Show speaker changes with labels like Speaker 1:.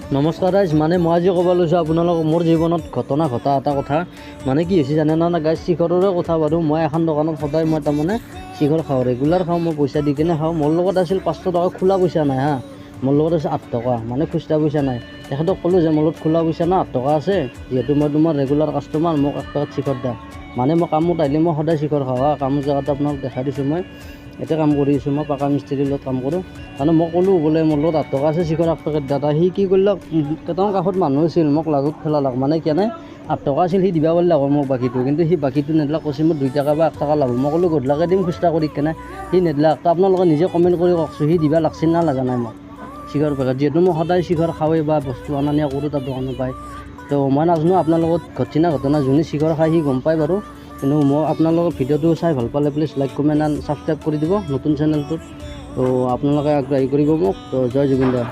Speaker 1: নমস্কাৰ গাইজ, মানে মই আজি ক'ব লৈছোঁ আপোনালোকক মোৰ জীৱনত ঘটনা ঘটা এটা কথা। মানে কি হৈছে জানে না গাইজ, শিখৰৰে কথা বাৰু। মই এখন দোকানত সদায় মই তাৰমানে শিখৰ খাওঁ, ৰেগুলাৰ খাওঁ, মই পইচা দি কিনে খাওঁ। মোৰ লগত আছিল 500 টকা, খোলা পইচা নাই হা। মোৰ লগত আছে 8 টকা, মানে খুচৰা পইচা নাই। তেখেতক ক'লোঁ যে মোৰ লগত খোলা পইচা না 8 টকা আছে, যিহেতু মই তোমাৰ ৰেগুলাৰ কাষ্টমাৰ, মোক 1 পেকেট শিখৰ দিয়া। মানে মই কামত আহিলে মই সদায় শিখৰ খাওঁ হা। কামৰ জেগাটো আপোনাক দেখাই দিছোঁ মই। এতিয়া কাম কৰি আছোঁ, মই পাকা মিস্ত্ৰীৰ লগত কাম কৰোঁ। মানে মই ক'লোঁ বোলে মোৰ লগত 8 টকা আছে, শিখৰ 1 পেকেট দাদা। সি কি কৰিলে, কেইটামান কাষত মানুহ আছিল, মোক লাজত পেলালাক। মানে কেনে 8 টকা আছিল, সি দিবা পাৰিলে আকৌ মোক বাকীটো, কিন্তু সি বাকীটো নেদলাক। কৈছে মই 2 টকা বা 1 টকা লাভ। মই ক'লোঁ গধূলাকে দিম খুচৰা কৰি কেনে, সি নেদলাক। তো আপোনালোকে নিজে কমেণ্ট কৰি কওকচোন, সি দিবা লাগছিল না লগা নাই মোক শিখৰ পেকেট, যিহেতু মই সদায় শিখৰ খাওঁৱেই বা বস্তু অনা নিয়া কৰোঁ তাৰ দোকানৰ পৰাই। তো মই নাজানো আপোনাৰ লগত ঘটনা যোনে শিখৰ খায় সি গম পায় বাৰু। কিন্তু মই আপোনালোকৰ ভিডিঅ'টো চাই ভাল পালে please like comment and subscribe কৰি দিব নতুন চেনেলটোত। তো আপোনালোকে আগ্ৰহী কৰিব মোক। তো জয় জুবিন দা।